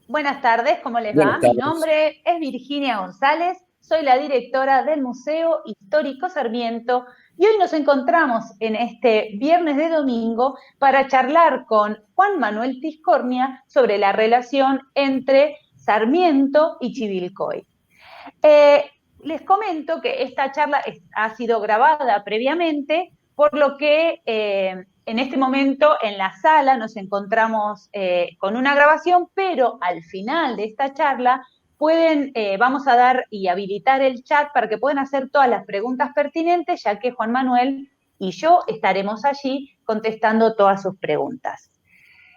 Buenas tardes, ¿cómo les Buenas va? Mi tardes. nombre es Virginia González, soy la directora del Museo Histórico Sarmiento y hoy nos encontramos en este viernes de domingo para charlar con Juan Manuel Tiscornia sobre la relación entre Sarmiento y Chivilcoy. Eh, Les comento que esta charla ha sido grabada previamente, por lo que en este momento en la sala nos encontramos con una grabación, pero al final de esta charla vamos a dar y habilitar el chat para que puedan hacer todas las preguntas pertinentes, ya que Juan Manuel y yo estaremos allí contestando todas sus preguntas.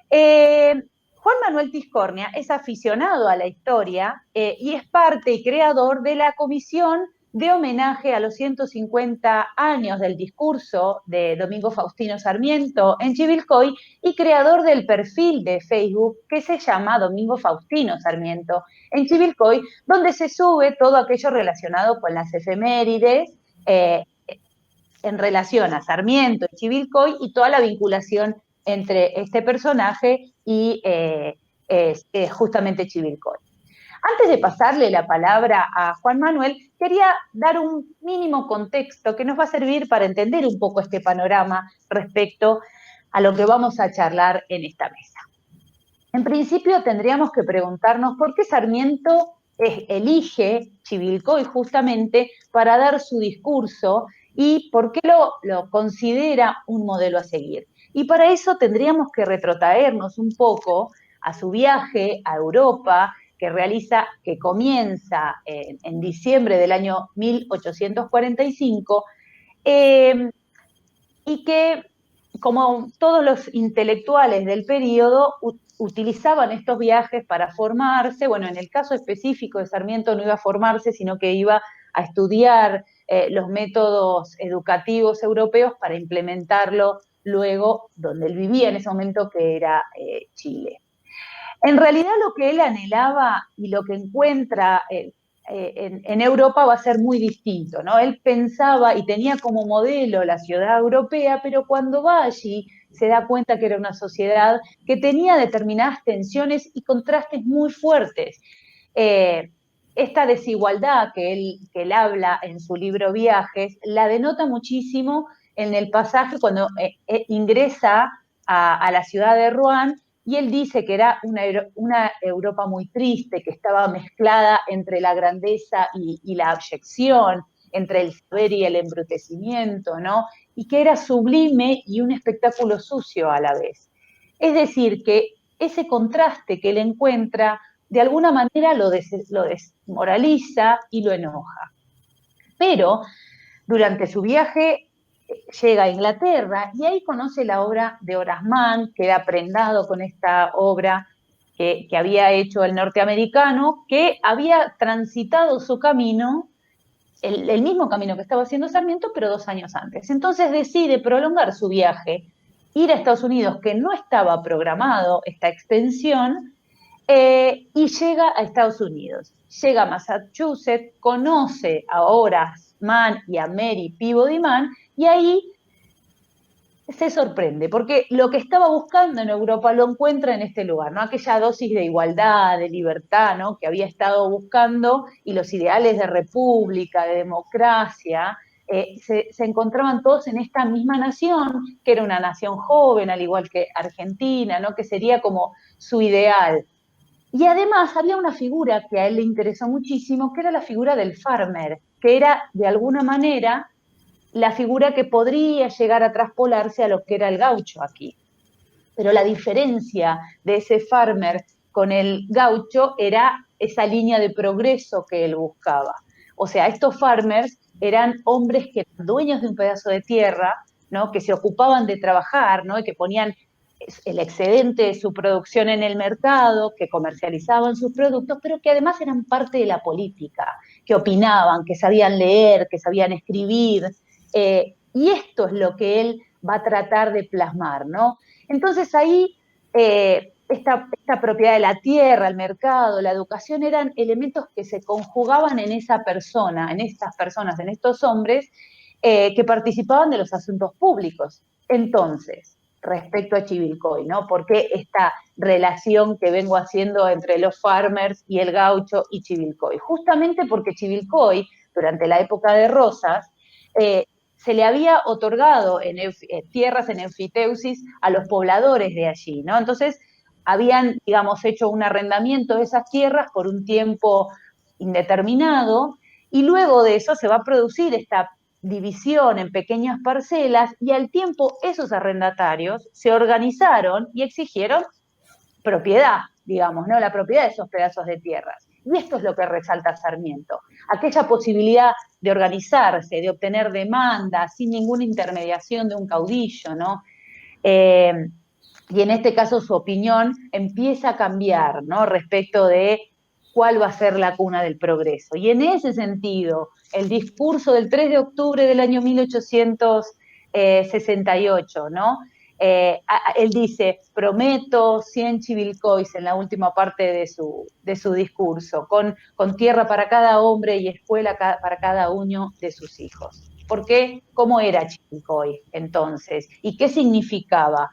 Juan Manuel Tiscornia es aficionado a la historia y es parte y creador de la comisión de homenaje a los 150 años del discurso de Domingo Faustino Sarmiento en Chivilcoy y creador del perfil de Facebook que se llama Domingo Faustino Sarmiento en Chivilcoy, donde se sube todo aquello relacionado con las efemérides eh, en relación a Sarmiento y Chivilcoy y toda la vinculación entre este personaje y justamente Chivilcoy. Antes de pasarle la palabra a Juan Manuel, quería dar un mínimo contexto que nos va a servir para entender un poco este panorama respecto a lo que vamos a charlar en esta mesa. En principio tendríamos que preguntarnos por qué Sarmiento elige Chivilcoy justamente para dar su discurso y por qué lo considera un modelo a seguir. Y para eso tendríamos que retrotraernos un poco a su viaje a Europa que comienza en diciembre del año 1845 eh, y que, como todos los intelectuales del periodo, utilizaban estos viajes para formarse. Bueno, en el caso específico de Sarmiento no iba a formarse, sino que iba a estudiar los métodos educativos europeos para implementarlo luego donde él vivía en ese momento, que era Chile. En realidad lo que él anhelaba y lo que encuentra en Europa va a ser muy distinto, ¿no? Él pensaba y tenía como modelo la ciudad europea, pero cuando va allí se da cuenta que era una sociedad que tenía determinadas tensiones y contrastes muy fuertes. Eh, esta desigualdad que él habla en su libro Viajes la denota muchísimo en el pasaje cuando ingresa a la ciudad de Rouen y él dice que era una Europa muy triste, que estaba mezclada entre la grandeza y la abyección, entre el saber y el embrutecimiento, ¿no? Y que era sublime y un espectáculo sucio a la vez. Es decir, que ese contraste que él encuentra, de alguna manera lo desmoraliza y lo enoja. Pero durante su viaje llega a Inglaterra y ahí conoce la obra de Horace Mann, queda prendado con esta obra que había hecho el norteamericano, que había transitado su camino, el mismo camino que estaba haciendo Sarmiento, pero 2 años antes. Entonces decide prolongar su viaje, ir a Estados Unidos, que no estaba programado esta extensión, y llega a Estados Unidos. Llega a Massachusetts, conoce a Horace Mann y a Mary Peabody Mann, y ahí se sorprende, porque lo que estaba buscando en Europa lo encuentra en este lugar, ¿no? Aquella dosis de igualdad, de libertad, ¿no? Que había estado buscando, y los ideales de república, de democracia, se encontraban todos en esta misma nación, que era una nación joven, al igual que Argentina, ¿no? Que sería como su ideal. Y además había una figura que a él le interesó muchísimo, que era la figura del farmer, que era de alguna manera la figura que podría llegar a traspolarse a lo que era el gaucho aquí. Pero la diferencia de ese farmer con el gaucho era esa línea de progreso que él buscaba. O sea, estos farmers eran hombres que eran dueños de un pedazo de tierra, ¿no? Que se ocupaban de trabajar, ¿no? Y que ponían el excedente de su producción en el mercado, que comercializaban sus productos, pero que además eran parte de la política, que opinaban, que sabían leer, que sabían escribir. Y esto es lo que él va a tratar de plasmar, ¿no? Entonces ahí esta propiedad de la tierra, el mercado, la educación eran elementos que se conjugaban en esa persona, en estas personas, en estos hombres que participaban de los asuntos públicos. Entonces, respecto a Chivilcoy, ¿no? ¿Por qué esta relación que vengo haciendo entre los farmers y el gaucho y Chivilcoy? Justamente porque Chivilcoy, durante la época de Rosas, se le había otorgado tierras en enfiteusis a los pobladores de allí, ¿no? Entonces, habían, digamos, hecho un arrendamiento de esas tierras por un tiempo indeterminado, y luego de eso se va a producir esta división en pequeñas parcelas, y al tiempo esos arrendatarios se organizaron y exigieron propiedad, digamos, ¿no? La propiedad de esos pedazos de tierras. Y esto es lo que resalta Sarmiento, aquella posibilidad de organizarse, de obtener demandas sin ninguna intermediación de un caudillo, ¿no? Y en este caso su opinión empieza a cambiar, ¿no? Respecto de cuál va a ser la cuna del progreso. Y en ese sentido, el discurso del 3 de octubre del año 1868, ¿no? Él dice, prometo 100 chivilcois en la última parte de su discurso, con tierra para cada hombre y escuela para cada uno de sus hijos. ¿Por qué? ¿Cómo era Chivilcoy entonces? ¿Y qué significaba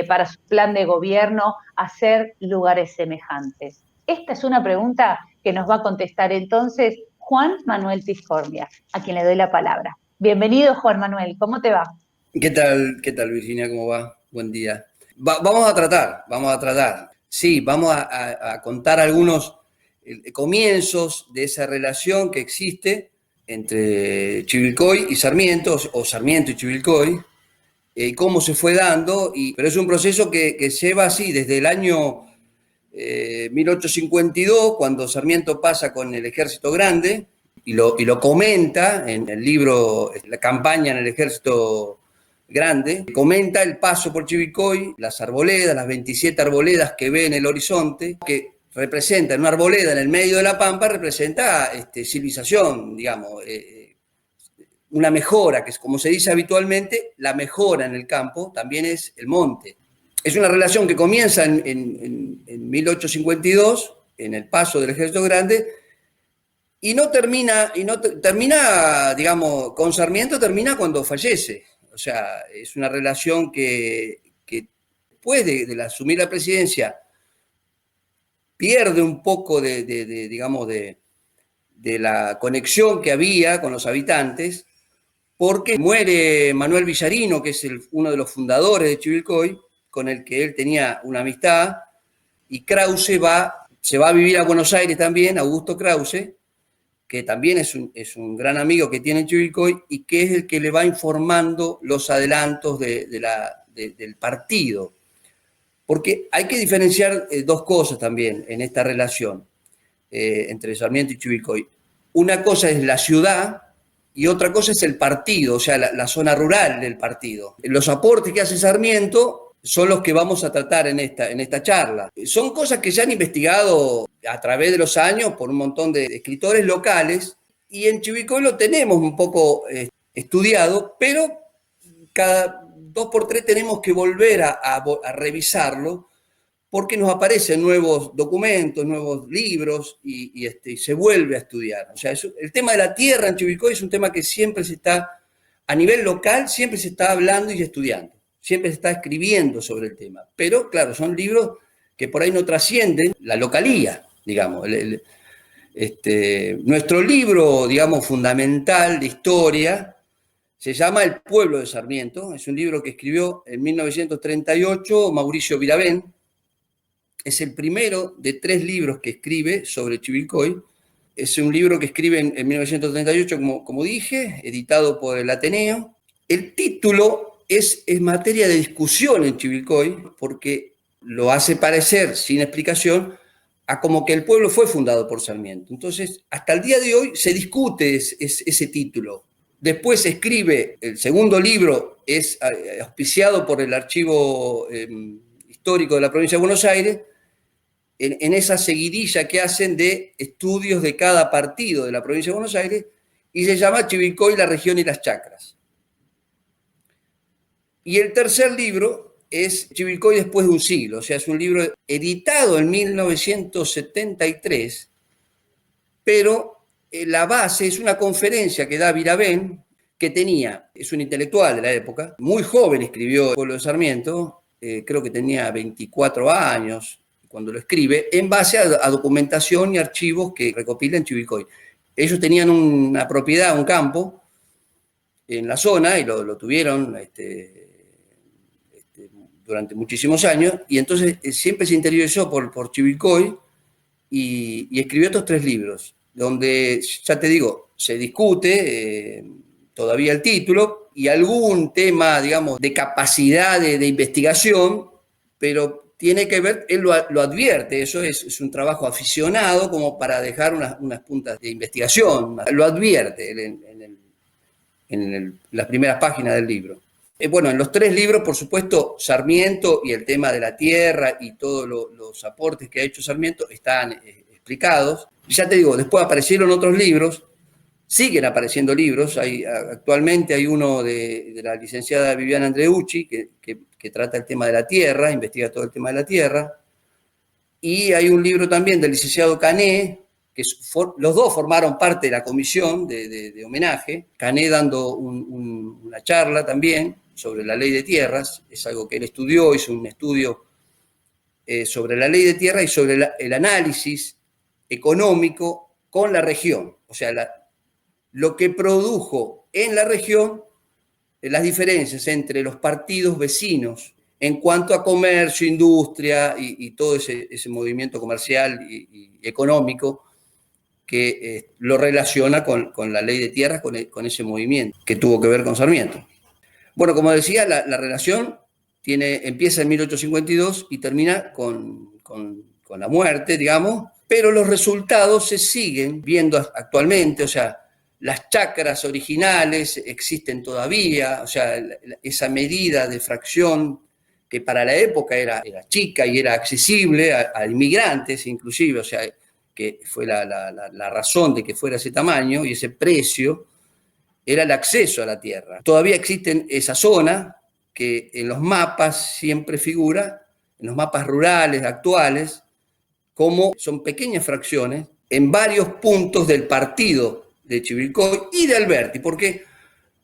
para su plan de gobierno hacer lugares semejantes? Esta es una pregunta que nos va a contestar entonces Juan Manuel Tiscornia, a quien le doy la palabra. Bienvenido, Juan Manuel, ¿cómo te va? ¿Qué tal, Virginia? ¿Cómo va? Buen día. Vamos a tratar. Sí, vamos a contar algunos comienzos de esa relación que existe entre Chivilcoy y Sarmiento, o Sarmiento y Chivilcoy, cómo se fue dando, pero es un proceso que lleva así desde el año 1852, cuando Sarmiento pasa con el Ejército Grande, y lo comenta en el libro La campaña en el Ejército Grande, comenta el paso por Chivilcoy, las arboledas, las 27 arboledas que ve en el horizonte, que representa, una arboleda en el medio de la pampa, representa civilización, digamos, una mejora, que es como se dice habitualmente, la mejora en el campo también es el monte. Es una relación que comienza en 1852, en el paso del Ejército Grande, y no termina, digamos, con Sarmiento termina cuando fallece. O sea, es una relación que después de asumir la presidencia pierde un poco digamos, de la conexión que había con los habitantes, porque muere Manuel Villarino, que es uno de los fundadores de Chivilcoy, con el que él tenía una amistad, y Krause se va a vivir a Buenos Aires también, Augusto Krause, que también es un gran amigo que tiene Chivilcoy, y que es el que le va informando los adelantos del partido. Porque hay que diferenciar dos cosas también en esta relación entre Sarmiento y Chivilcoy. Una cosa es la ciudad y otra cosa es el partido, o sea, la zona rural del partido. Los aportes que hace Sarmiento son los que vamos a tratar en esta charla. Son cosas que se han investigado a través de los años por un montón de escritores locales, y en Chivilcoy lo tenemos un poco estudiado, pero cada 2 por 3 tenemos que volver a revisarlo, porque nos aparecen nuevos documentos, nuevos libros, y se vuelve a estudiar. O sea, el tema de la tierra en Chivilcoy es un tema que siempre se está, a nivel local, siempre se está hablando y estudiando, siempre se está escribiendo sobre el tema. Pero, claro, son libros que por ahí no trascienden la localía, digamos. Nuestro libro, digamos, fundamental de historia se llama El pueblo de Sarmiento. Es un libro que escribió en 1938 Mauricio Viravent. Es el primero de 3 libros que escribe sobre Chivilcoy. Es un libro que escribe en 1938, como dije, editado por el Ateneo. El título es materia de discusión en Chivilcoy, porque lo hace parecer, sin explicación, a como que el pueblo fue fundado por Sarmiento. Entonces, hasta el día de hoy se discute ese título. Después se escribe, el segundo libro es auspiciado por el Archivo Histórico de la Provincia de Buenos Aires, en esa seguidilla que hacen de estudios de cada partido de la Provincia de Buenos Aires, y se llama Chivilcoy, la región y las chacras. Y el tercer libro es Chivilcoy después de un siglo, o sea, es un libro editado en 1973, pero la base es una conferencia que da Viravent, que tenía, es un intelectual de la época, muy joven escribió El pueblo de Sarmiento, creo que tenía 24 años cuando lo escribe, en base a documentación y archivos que recopila en Chivilcoy. Ellos tenían una propiedad, un campo, en la zona, y lo tuvieron durante muchísimos años, y entonces siempre se interiorizó por Chivilcoy y escribió estos 3 libros, donde, ya te digo, se discute todavía el título y algún tema, digamos, de capacidad de investigación, pero tiene que ver, él lo advierte, eso es un trabajo aficionado como para dejar unas puntas de investigación, lo advierte en las primeras páginas del libro. Bueno, en los 3 libros, por supuesto, Sarmiento y el tema de la tierra y todos los aportes que ha hecho Sarmiento están explicados. Ya te digo, después aparecieron otros libros, siguen apareciendo libros. Actualmente hay uno de la licenciada Viviana Andreucci que trata el tema de la tierra, investiga todo el tema de la tierra. Y hay un libro también del licenciado Cané, que los dos formaron parte de la comisión de homenaje. Cané dando una charla también sobre la ley de tierras, es algo que él estudió, hizo un estudio sobre la ley de tierra y sobre el análisis económico con la región, o sea, lo que produjo en la región las diferencias entre los partidos vecinos en cuanto a comercio, industria y todo ese movimiento comercial y económico que lo relaciona con la ley de tierras, con ese movimiento que tuvo que ver con Sarmiento. Bueno, como decía, la relación empieza en 1852 y termina con la muerte, digamos, pero los resultados se siguen viendo actualmente, o sea, las chacras originales existen todavía, o sea, esa medida de fracción que para la época era chica y era accesible a inmigrantes inclusive, o sea, que fue la razón de que fuera ese tamaño y ese precio, era el acceso a la tierra. Todavía existen esa zona que en los mapas siempre figura, en los mapas rurales actuales, como son pequeñas fracciones en varios puntos del partido de Chivilcoy y de Alberti, porque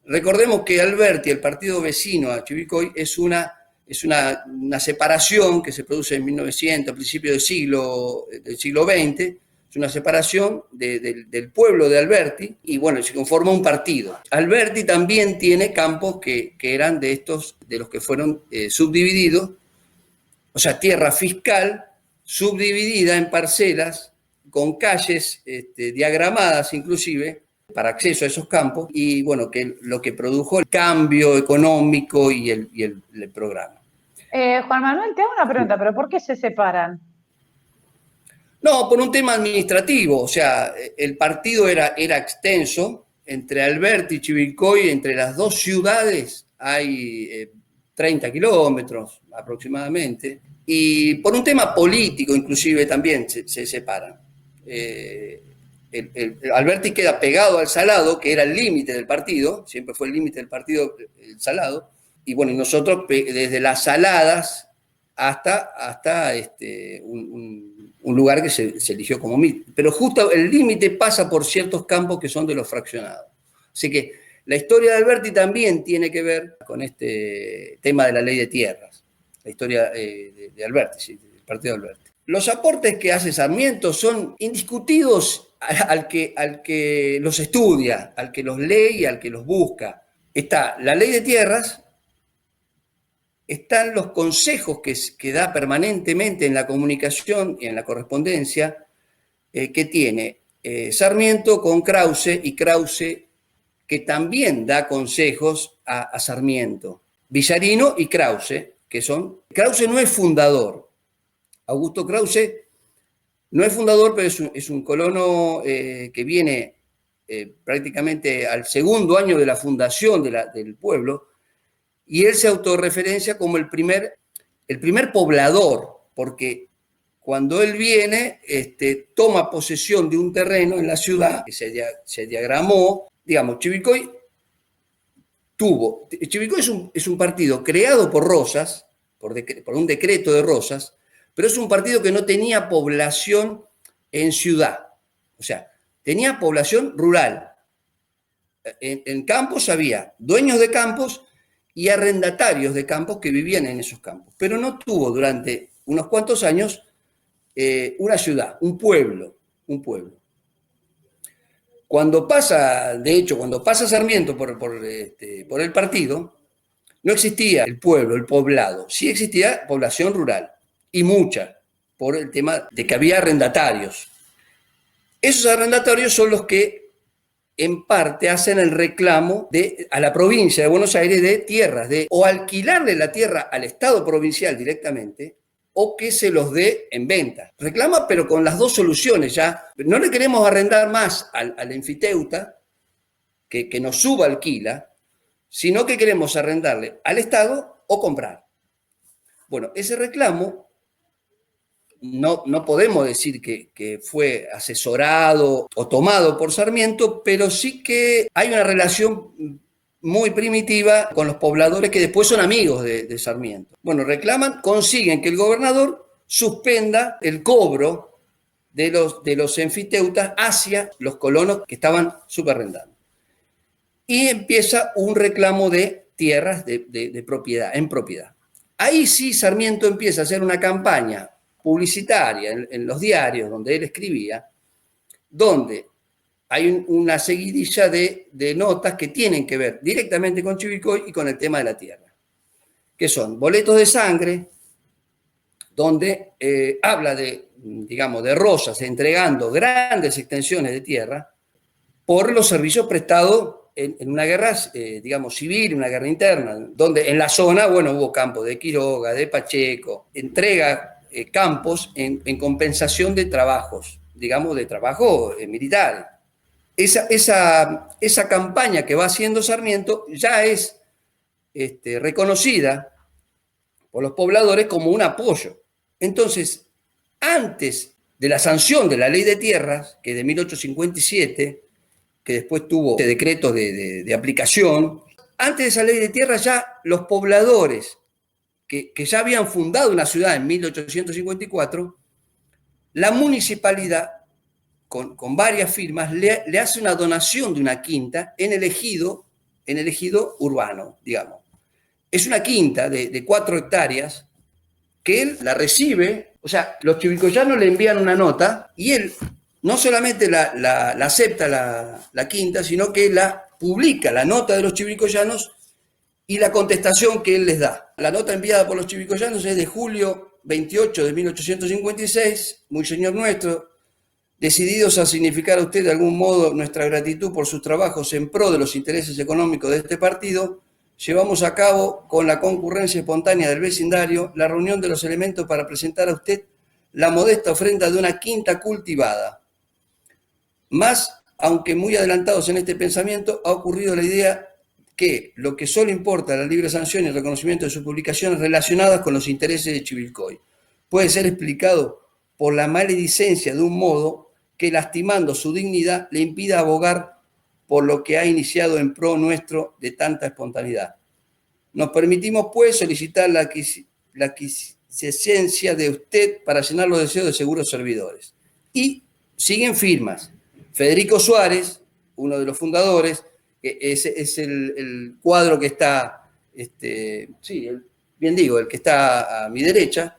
recordemos que Alberti, el partido vecino a Chivilcoy, es una separación que se produce en 1900, a principios del siglo XX, es una separación del pueblo de Alberti y bueno, se conforma un partido. Alberti también tiene campos que eran de los que fueron subdivididos, o sea, tierra fiscal subdividida en parcelas con calles diagramadas inclusive para acceso a esos campos y bueno, que lo que produjo el cambio económico y el programa. Juan Manuel, te hago una pregunta, ¿pero por qué se separan? No, por un tema administrativo, o sea, el partido era extenso, entre Alberti y Chivilcoy, entre las 2 ciudades hay 30 kilómetros aproximadamente, y por un tema político inclusive también se separan. Alberti queda pegado al Salado, que era el límite del partido, siempre fue el límite del partido el Salado, y bueno, nosotros desde las Saladas hasta un lugar que se eligió como límite. Pero justo el límite pasa por ciertos campos que son de los fraccionados. Así que la historia de Alberti también tiene que ver con este tema de la ley de tierras. La historia de Alberti, sí, del partido de Alberti. Los aportes que hace Sarmiento son indiscutidos al que los estudia, al que los lee y al que los busca. Está la ley de tierras, están los consejos que da permanentemente en la comunicación y en la correspondencia que tiene Sarmiento con Krause, y Krause que también da consejos a Sarmiento. Villarino y Krause, Krause no es fundador. Augusto Krause no es fundador, pero es un colono que viene prácticamente al segundo año de la fundación del pueblo, y él se autorreferencia como el primer poblador, porque cuando él viene, toma posesión de un terreno en la ciudad que se diagramó. Digamos, Chivilcoy es un partido creado por Rosas, por un decreto de Rosas, pero es un partido que no tenía población en ciudad, o sea, tenía población rural. En campos había dueños de campos y arrendatarios de campos que vivían en esos campos, pero no tuvo durante unos cuantos años una ciudad, un pueblo. Cuando pasa Sarmiento por el partido, no existía el pueblo, el poblado, sí existía población rural, y mucha, por el tema de que había arrendatarios. Esos arrendatarios son los que en parte hacen el reclamo a la provincia de Buenos Aires de tierras, o alquilarle la tierra al Estado provincial directamente, o que se los dé en venta. Reclama, pero con las dos soluciones ya. No le queremos arrendar más al enfiteuta que nos suba alquila, sino que queremos arrendarle al Estado o comprar. Bueno, ese reclamo no podemos decir que fue asesorado o tomado por Sarmiento, pero sí que hay una relación muy primitiva con los pobladores que después son amigos de Sarmiento. Bueno, consiguen que el gobernador suspenda el cobro de los enfiteutas hacia los colonos que estaban subarrendando. Y empieza un reclamo de tierras de propiedad, en propiedad. Ahí sí Sarmiento empieza a hacer una campaña publicitaria en los diarios donde él escribía, donde hay una seguidilla de notas que tienen que ver directamente con Chivilcoy y con el tema de la tierra, que son boletos de sangre, donde habla de Rosas entregando grandes extensiones de tierra por los servicios prestados en una guerra, civil, una guerra interna, donde en la zona, hubo campos de Quiroga, de Pacheco, entrega campos en compensación de trabajos, de trabajo militar. Esa campaña que va haciendo Sarmiento ya es reconocida por los pobladores como un apoyo. Entonces, antes de la sanción de la Ley de Tierras, que es de 1857, que después tuvo decretos de aplicación, antes de esa Ley de Tierras ya los pobladores que ya habían fundado una ciudad en 1854, la municipalidad, con varias firmas, le hace una donación de una quinta en el ejido urbano, digamos. Es una quinta de 4 hectáreas que él la recibe, o sea, los chivilcoyanos le envían una nota y él no solamente la acepta la quinta, sino que la publica, la nota de los chivilcoyanos, y la contestación que él les da. La nota enviada por los chivilcoyanos es de julio 28 de 1856. Muy señor nuestro, decididos a significar a usted de algún modo nuestra gratitud por sus trabajos en pro de los intereses económicos de este partido, llevamos a cabo con la concurrencia espontánea del vecindario la reunión de los elementos para presentar a usted la modesta ofrenda de una quinta cultivada. Más, aunque muy adelantados en este pensamiento, ha ocurrido la idea que lo que solo importa la libre sanción y el reconocimiento de sus publicaciones relacionadas con los intereses de Chivilcoy puede ser explicado por la maledicencia de un modo que, lastimando su dignidad, le impida abogar por lo que ha iniciado en pro nuestro de tanta espontaneidad. Nos permitimos, pues, solicitar la aquiescencia de usted para llenar los deseos de seguros servidores. Y siguen firmas. Federico Suárez, uno de los fundadores, es el cuadro que está, el que está a mi derecha,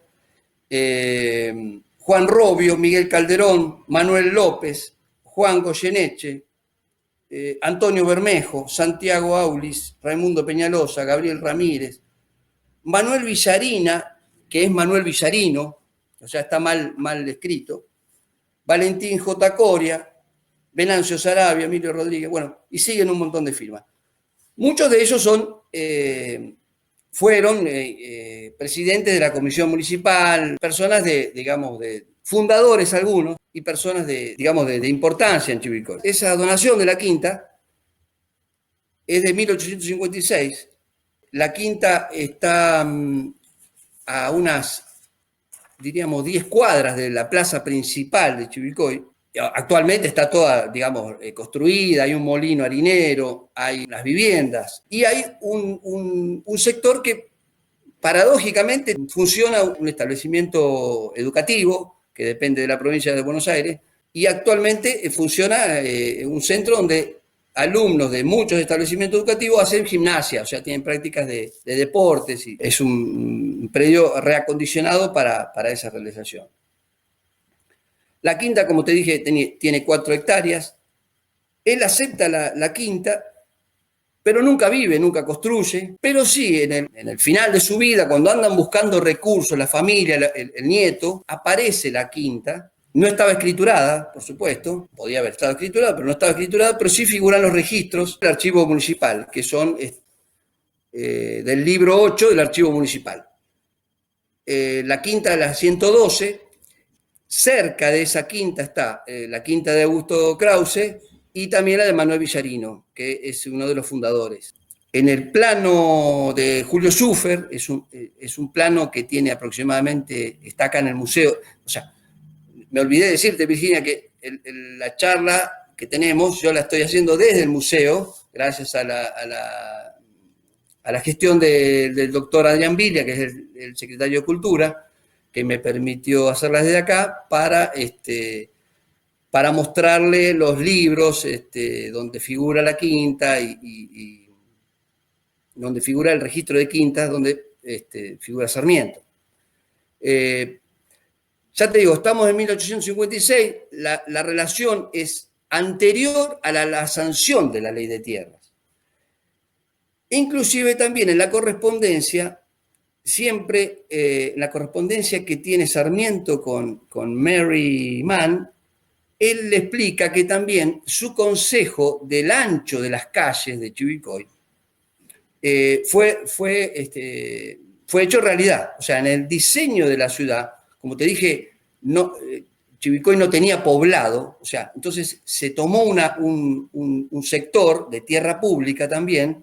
Juan Robio, Miguel Calderón, Manuel López, Juan Goyeneche, Antonio Bermejo, Santiago Aulis, Raimundo Peñalosa, Gabriel Ramírez, Manuel Villarina, que es Manuel Villarino, o sea, está mal escrito, Valentín J. Coria, Venancio Sarabia, Emilio Rodríguez, y siguen un montón de firmas. Muchos de ellos fueron presidentes de la comisión municipal, personas de fundadores algunos, y personas de importancia en Chivilcoy. Esa donación de la quinta es de 1856. La quinta está a unas, 10 cuadras de la plaza principal de Chivilcoy. Actualmente está toda, construida, hay un molino harinero, hay las viviendas y hay un sector que paradójicamente funciona un establecimiento educativo que depende de la provincia de Buenos Aires y actualmente funciona un centro donde alumnos de muchos establecimientos educativos hacen gimnasia, o sea, tienen prácticas de deportes, y es un predio reacondicionado para esa realización. La quinta, como te dije, tiene 4 hectáreas. Él acepta la quinta, pero nunca vive, nunca construye, pero sí, en el final de su vida, cuando andan buscando recursos, la familia, el nieto, aparece la quinta. No estaba escriturada, por supuesto, podía haber estado escriturada, pero no estaba escriturada, pero sí figuran los registros del archivo municipal, que son del libro 8 del archivo municipal. La quinta de la 112, cerca de esa quinta está la quinta de Augusto Krause y también la de Manuel Villarino, que es uno de los fundadores. En el plano de Julio Schuffer, es un plano que tiene aproximadamente, está acá en el museo, o sea, me olvidé decirte, Virginia, que la charla que tenemos, yo la estoy haciendo desde el museo, gracias a la gestión del doctor Adrián Villa, que es el secretario de Cultura, que me permitió hacerla desde acá para mostrarle los libros donde figura la quinta y donde figura el registro de quintas, donde figura Sarmiento. Ya te digo, estamos en 1856, la relación es anterior a la sanción de la ley de tierras. Inclusive también en la correspondencia, siempre la correspondencia que tiene Sarmiento con Mary Mann, él le explica que también su consejo del ancho de las calles de Chivilcoy fue hecho realidad. O sea, en el diseño de la ciudad, como te dije, Chivilcoy no tenía poblado, o sea, entonces se tomó un sector de tierra pública también,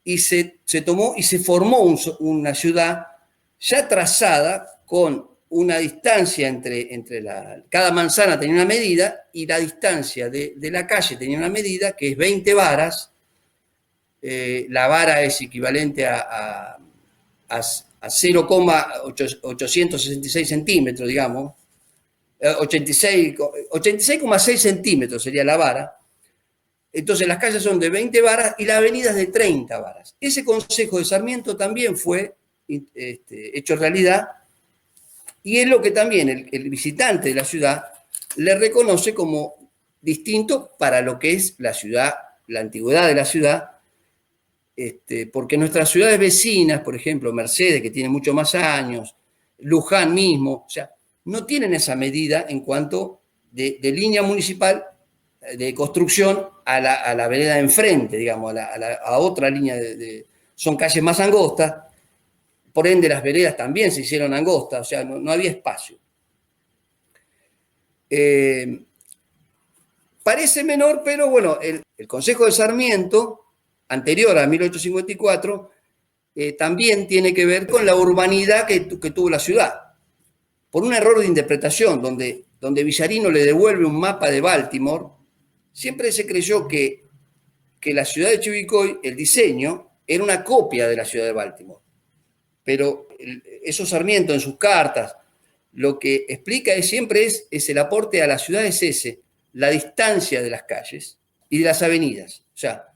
y se tomó y se formó una ciudad ya trazada con una distancia cada manzana tenía una medida, y la distancia de la calle tenía una medida que es 20 varas. La vara es equivalente a 0,866 centímetros, digamos. 86,6 centímetros sería la vara. Entonces las calles son de 20 varas y la avenida es de 30 varas. Ese consejo de Sarmiento también fue hecho realidad, y es lo que también el visitante de la ciudad le reconoce como distinto para lo que es la ciudad, la antigüedad de la ciudad, porque nuestras ciudades vecinas, por ejemplo, Mercedes, que tiene mucho más años, Luján mismo, o sea, no tienen esa medida en cuanto de línea municipal de construcción a la vereda de enfrente, digamos, a otra línea son calles más angostas, por ende las veredas también se hicieron angostas, o sea, no había espacio. Parece menor, pero bueno, el Consejo de Sarmiento, anterior a 1854, también tiene que ver con la urbanidad que tuvo la ciudad. Por un error de interpretación, donde Villarino le devuelve un mapa de Baltimore, siempre se creyó que la ciudad de Chivilcoy, el diseño, era una copia de la ciudad de Baltimore. Pero eso Sarmiento en sus cartas lo que explica siempre es el aporte a la ciudad, es ese, la distancia de las calles y de las avenidas. O sea,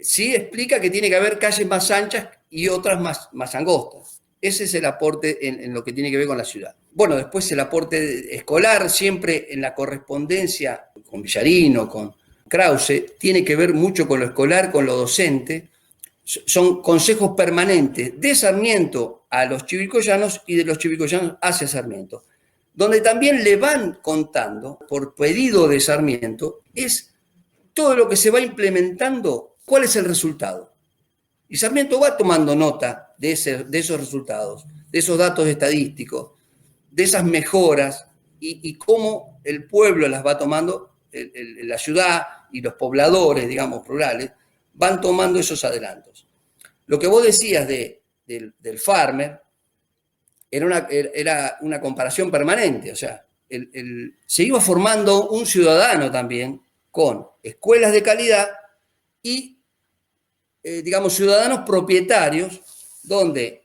sí explica que tiene que haber calles más anchas y otras más angostas. Ese es el aporte en lo que tiene que ver con la ciudad. Bueno, después el aporte escolar, siempre en la correspondencia con Villarino, con Krause, tiene que ver mucho con lo escolar, con lo docente. Son consejos permanentes de Sarmiento a los chivilcoyanos y de los chivilcoyanos hacia Sarmiento, donde también le van contando, por pedido de Sarmiento, es todo lo que se va implementando, cuál es el resultado. Y Sarmiento va tomando nota de esos resultados, de esos datos estadísticos, de esas mejoras y cómo el pueblo las va tomando, la ciudad y los pobladores, digamos, rurales, van tomando esos adelantos. Lo que vos decías del farmer era una comparación permanente, o sea, se iba formando un ciudadano también con escuelas de calidad y, digamos, ciudadanos propietarios, donde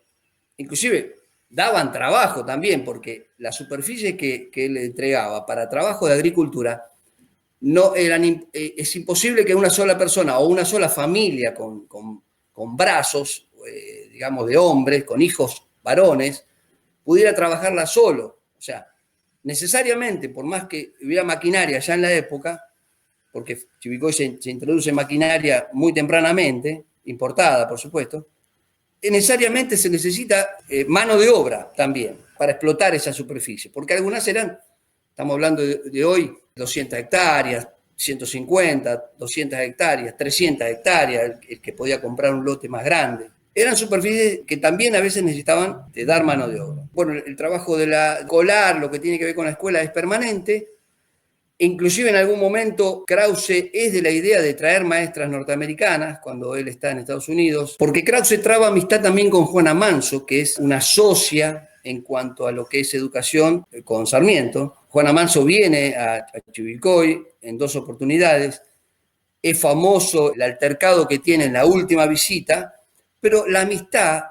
inclusive daban trabajo también, porque la superficie que él entregaba para trabajo de agricultura no eran, es imposible que una sola persona o una sola familia con brazos, digamos, de hombres, con hijos varones, pudiera trabajarla solo. O sea, necesariamente, por más que hubiera maquinaria ya en la época, porque Chivilcoy se introduce maquinaria muy tempranamente, importada, por supuesto, necesariamente se necesita mano de obra también para explotar esa superficie, porque algunas eran, estamos hablando de hoy, 200 hectáreas, 150, 200 hectáreas, 300 hectáreas, el que podía comprar un lote más grande. Eran superficies que también a veces necesitaban de dar mano de obra. Bueno, el trabajo de la escolar, lo que tiene que ver con la escuela, es permanente. Inclusive en algún momento Krause es de la idea de traer maestras norteamericanas cuando él está en Estados Unidos, porque Krause traba amistad también con Juana Manso, que es una socia en cuanto a lo que es educación con Sarmiento. Juana Manso viene a Chivilcoy en 2 oportunidades. Es famoso el altercado que tiene en la última visita, pero la amistad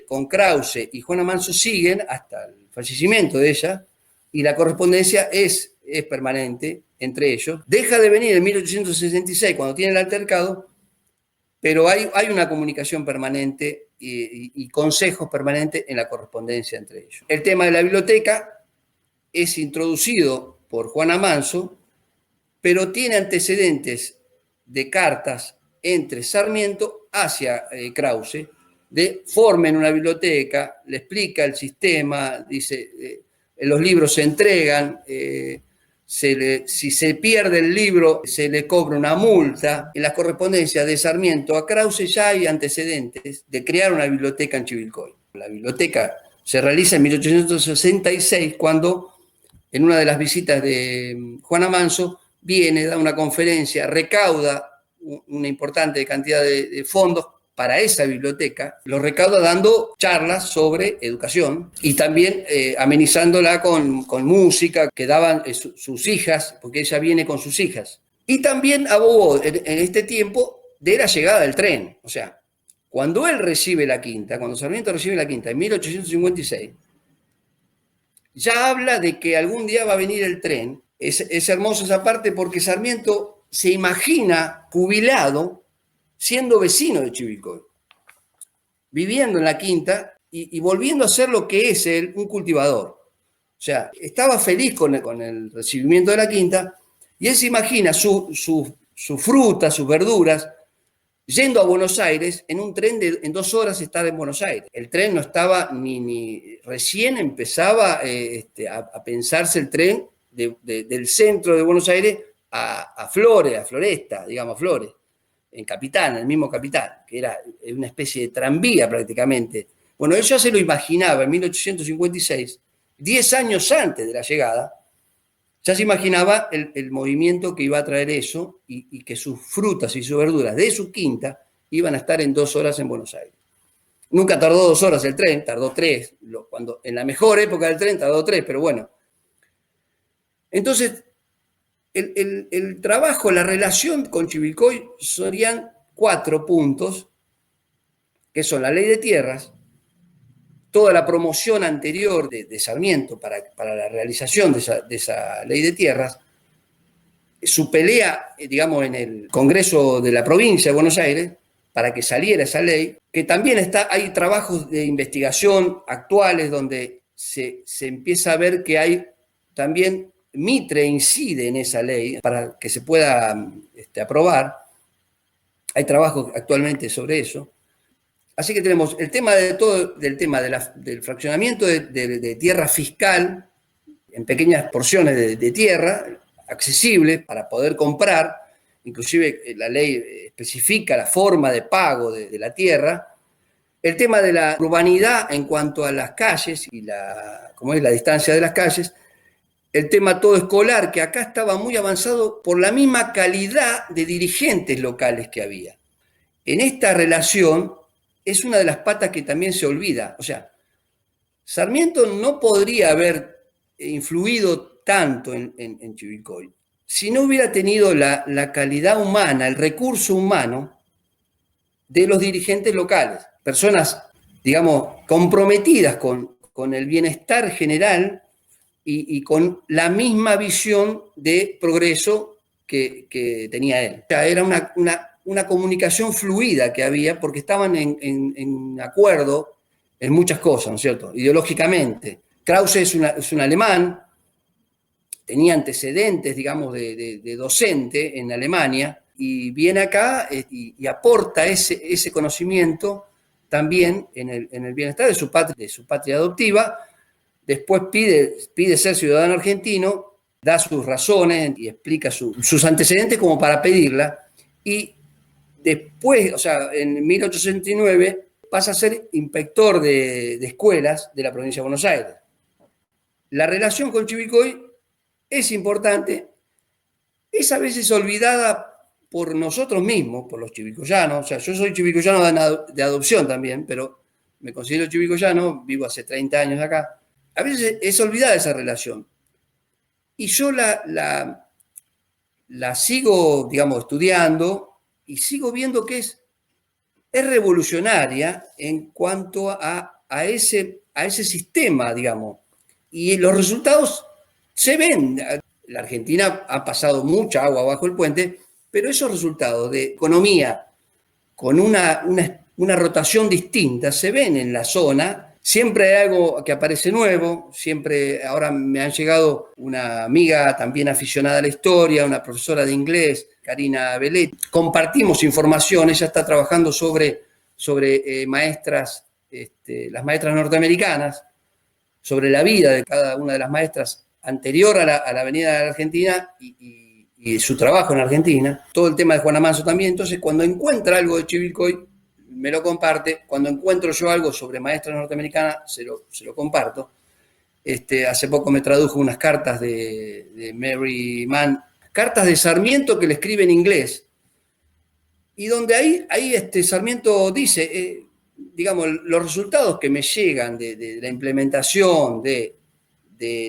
con Krause y Juana Manso siguen hasta el fallecimiento de ella, y la correspondencia es permanente entre ellos. Deja de venir en 1866 cuando tiene el altercado, pero hay una comunicación permanente y consejos permanentes en la correspondencia entre ellos. El tema de la biblioteca es introducido por Juana Manso, pero tiene antecedentes de cartas entre Sarmiento hacia Krause, de formen una biblioteca, le explica el sistema, dice, los libros se entregan, si se pierde el libro se le cobra una multa. En la correspondencia de Sarmiento a Krause ya hay antecedentes de crear una biblioteca en Chivilcoy. La biblioteca se realiza en 1866 cuando en una de las visitas de Juana Manso viene, da una conferencia, recauda una importante cantidad de fondos para esa biblioteca, lo recauda dando charlas sobre educación y también amenizándola con música que daban sus hijas, porque ella viene con sus hijas. Y también abogó en este tiempo de la llegada del tren. O sea, cuando él recibe la quinta, cuando Sarmiento recibe la quinta en 1856, ya habla de que algún día va a venir el tren. Es hermoso esa parte porque Sarmiento se imagina jubilado siendo vecino de Chivilcoy, viviendo en la quinta y volviendo a ser lo que es él, un cultivador. O sea, estaba feliz con el recibimiento de la quinta y él se imagina su fruta, sus verduras, yendo a Buenos Aires en un tren en 2 horas estar en Buenos Aires. El tren no estaba ni recién empezaba a pensarse el tren del centro de Buenos Aires a Flores, a Floresta, digamos, a Flores, en Capital, en el mismo Capital, que era una especie de tranvía prácticamente. Bueno, él ya se lo imaginaba en 1856, 10 años antes de la llegada, ya se imaginaba el movimiento que iba a traer eso y que sus frutas y sus verduras de su quinta iban a estar en 2 horas en Buenos Aires. Nunca tardó 2 horas el tren, tardó 3, cuando en la mejor época del tren tardó 3, pero bueno. Entonces, el trabajo, la relación con Chivilcoy serían 4 puntos, que son la ley de tierras, toda la promoción anterior de Sarmiento para la realización de esa ley de tierras, su pelea, digamos, en el Congreso de la provincia de Buenos Aires, para que saliera esa ley, que también hay trabajos de investigación actuales donde se empieza a ver que hay también Mitre incide en esa ley para que se pueda aprobar. Hay trabajos actualmente sobre eso. Así que tenemos el tema del fraccionamiento de tierra fiscal en pequeñas porciones de tierra accesible para poder comprar. Inclusive la ley especifica la forma de pago de la tierra. El tema de la urbanidad en cuanto a las calles y cómo es la distancia de las calles. El tema todo escolar, que acá estaba muy avanzado por la misma calidad de dirigentes locales que había. En esta relación es una de las patas que también se olvida. O sea, Sarmiento no podría haber influido tanto en Chivilcoy si no hubiera tenido la calidad humana, el recurso humano de los dirigentes locales. Personas, digamos, comprometidas con el bienestar general y con la misma visión de progreso que tenía él. O sea, era una comunicación fluida que había porque estaban en acuerdo en muchas cosas, ¿no es cierto? Ideológicamente. Krause es un alemán, tenía antecedentes, digamos, de docente en Alemania, y viene acá y aporta ese conocimiento también en el bienestar de su patria adoptiva. Después pide ser ciudadano argentino, da sus razones y explica sus antecedentes como para pedirla, y después, o sea, en 1869, pasa a ser inspector de escuelas de la provincia de Buenos Aires. La relación con Chivilcoy es importante, es a veces olvidada por nosotros mismos, por los chivilcoyanos. O sea, yo soy chivilcoyano de adopción también, pero me considero chivilcoyano, vivo hace 30 años acá. A veces es olvidada esa relación. Y yo la sigo, digamos, estudiando y sigo viendo que es revolucionaria en cuanto a ese sistema, digamos. Y los resultados se ven. La Argentina ha pasado mucha agua bajo el puente, pero esos resultados de economía con una rotación distinta se ven en la zona. Siempre hay algo que aparece nuevo, siempre. Ahora me han llegado una amiga también aficionada a la historia, una profesora de inglés, Karina Bellet. Compartimos información, ella está trabajando sobre maestras, las maestras norteamericanas, sobre la vida de cada una de las maestras anterior a la venida de la Argentina y su trabajo en Argentina. Todo el tema de Juana Manso también. Entonces, cuando encuentra algo de Chivilcoy, me lo comparte. Cuando encuentro yo algo sobre maestras norteamericanas, se lo comparto. Hace poco me tradujo unas cartas de Mary Mann, cartas de Sarmiento que le escribe en inglés, y donde ahí Sarmiento dice, digamos, los resultados que me llegan de la implementación de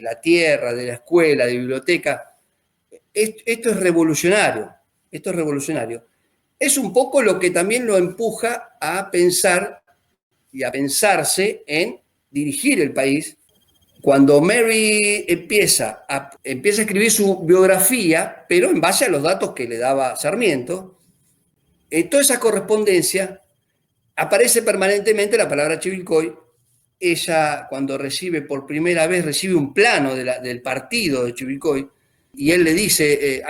la tierra, de la escuela, de biblioteca, esto es revolucionario, Es un poco lo que también lo empuja a pensar y a pensarse en dirigir el país. Cuando Mary empieza a escribir su biografía, pero en base a los datos que le daba Sarmiento, toda esa correspondencia aparece permanentemente la palabra Chivilcoy. Ella, cuando por primera vez recibe un plano del partido de Chivilcoy, y él le dice,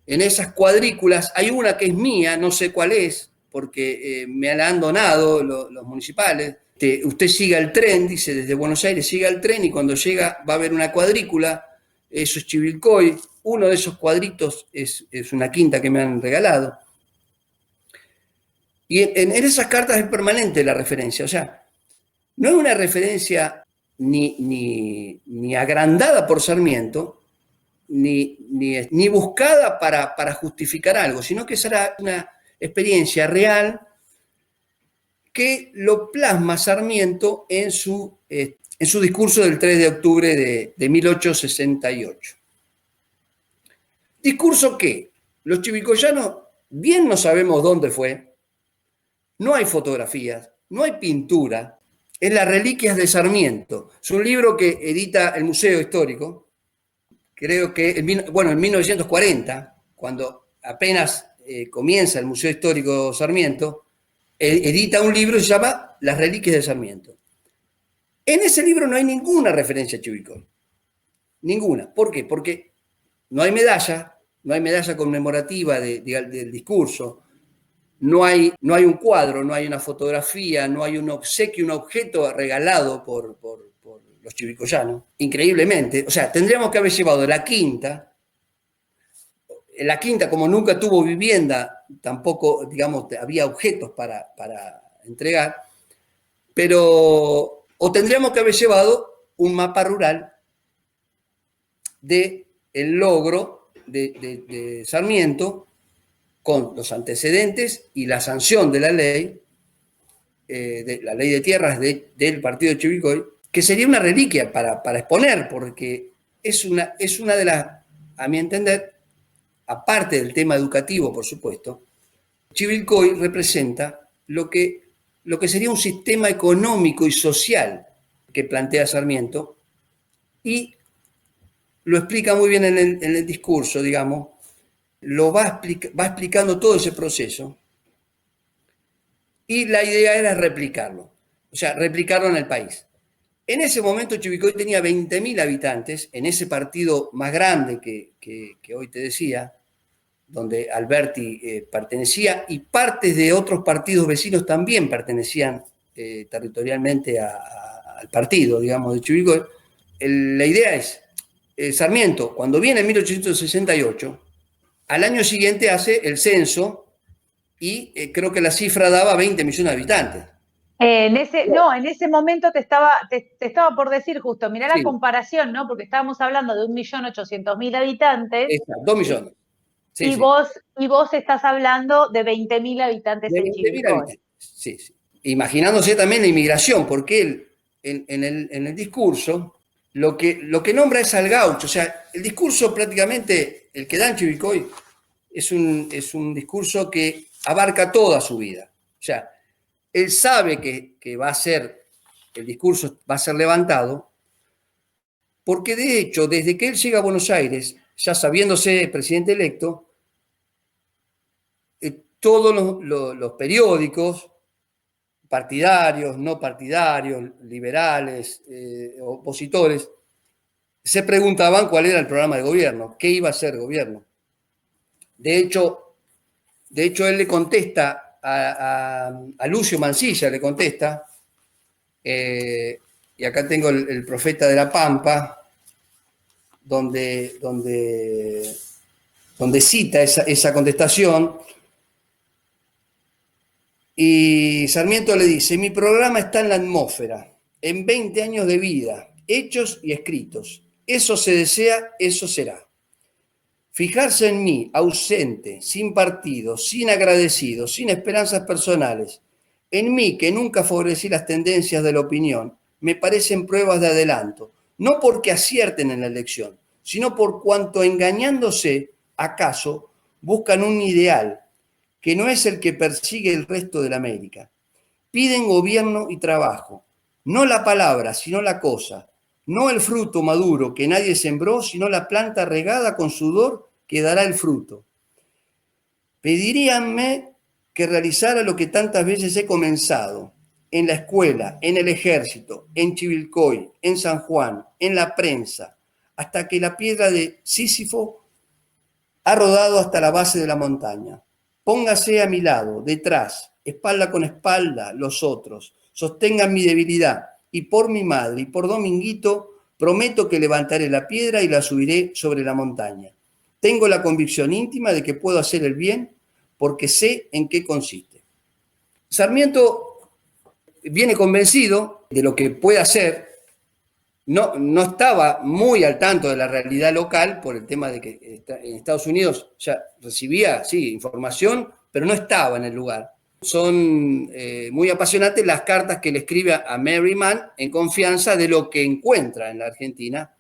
en esas cuadrículas hay una que es mía, no sé cuál es, porque me la han donado los municipales. Usted siga el tren, dice, desde Buenos Aires siga el tren, y cuando llega va a haber una cuadrícula, eso es Chivilcoy. Uno de esos cuadritos es una quinta que me han regalado. Y en esas cartas es permanente la referencia, o sea, no es una referencia ni agrandada por Sarmiento, ni buscada para justificar algo, sino que será una experiencia real que lo plasma Sarmiento en su discurso del 3 de octubre de 1868. Discurso que los chivilcoyanos bien no sabemos dónde fue, no hay fotografías, no hay pintura, es Las Reliquias de Sarmiento. Es un libro que edita el Museo Histórico, creo que en 1940, cuando apenas comienza el Museo Histórico Sarmiento, edita un libro que se llama Las Reliquias de Sarmiento. En ese libro no hay ninguna referencia a Chivilcoy. Ninguna. ¿Por qué? Porque no hay medalla conmemorativa del discurso, no hay un cuadro, no hay una fotografía, no hay un obsequio, un objeto regalado por los chivilcoyanos, increíblemente. O sea, tendríamos que haber llevado la quinta, como nunca tuvo vivienda, tampoco, digamos, había objetos para entregar, o tendríamos que haber llevado un mapa rural del logro de Sarmiento, con los antecedentes y la sanción de la ley, la ley de tierras del partido de Chivilcoy, que sería una reliquia para exponer, porque es una de las, a mi entender, aparte del tema educativo, por supuesto, Chivilcoy representa lo que sería un sistema económico y social que plantea Sarmiento, y lo explica muy bien en el discurso, digamos, va explicando todo ese proceso y la idea era replicarlo, o sea, replicarlo en el país. En ese momento Chivilcoy tenía 20.000 habitantes, en ese partido más grande que hoy te decía, donde Alberti pertenecía, y partes de otros partidos vecinos también pertenecían territorialmente al partido, digamos, de Chivilcoy. La idea es, Sarmiento, cuando viene en 1868, al año siguiente hace el censo y creo que la cifra daba 20 millones de habitantes. En ese momento te estaba por decir justo, mirá la Sí, comparación, ¿no? Porque estábamos hablando de 1.800.000 habitantes exacto, 2 millones. Sí, y sí. vos estás hablando de 20.000 habitantes De en 20.000 Chivilcoy. habitantes. Sí, sí. Imaginándose también la inmigración, porque él, en el discurso, lo que nombra es al gaucho. O sea, el discurso prácticamente, el que da en Chivilcoy, es un discurso que abarca toda su vida. O sea, él sabe que va a ser, el discurso va a ser levantado, porque de hecho, desde que él llega a Buenos Aires, ya sabiéndose presidente electo, todos los periódicos, partidarios, no partidarios, liberales, opositores, se preguntaban cuál era el programa de gobierno, qué iba a ser el gobierno. De hecho él le contesta a Lucio Mansilla, le contesta, y acá tengo el Profeta de la Pampa, donde cita esa contestación. Y Sarmiento le dice, mi programa está en la atmósfera, en 20 años de vida, hechos y escritos. Eso se desea, eso será. Fijarse en mí, ausente, sin partido, sin agradecido, sin esperanzas personales, en mí que nunca favorecí las tendencias de la opinión, me parecen pruebas de adelanto, no porque acierten en la elección, sino por cuanto engañándose, acaso, buscan un ideal que no es el que persigue el resto de la América. Piden gobierno y trabajo, no la palabra, sino la cosa, no el fruto maduro que nadie sembró, sino la planta regada con sudor que dará el fruto. Pediríanme que realizara lo que tantas veces he comenzado, en la escuela, en el ejército, en Chivilcoy, en San Juan, en la prensa, hasta que la piedra de Sísifo ha rodado hasta la base de la montaña. Póngase a mi lado, detrás, espalda con espalda, los otros. Sostengan mi debilidad y por mi madre y por Dominguito prometo que levantaré la piedra y la subiré sobre la montaña. Tengo la convicción íntima de que puedo hacer el bien porque sé en qué consiste. Sarmiento viene convencido de lo que puede hacer. No estaba muy al tanto de la realidad local por el tema de que en Estados Unidos ya recibía, sí, información, pero no estaba en el lugar. Son muy apasionantes las cartas que le escribe a Mary Mann en confianza de lo que encuentra en la Argentina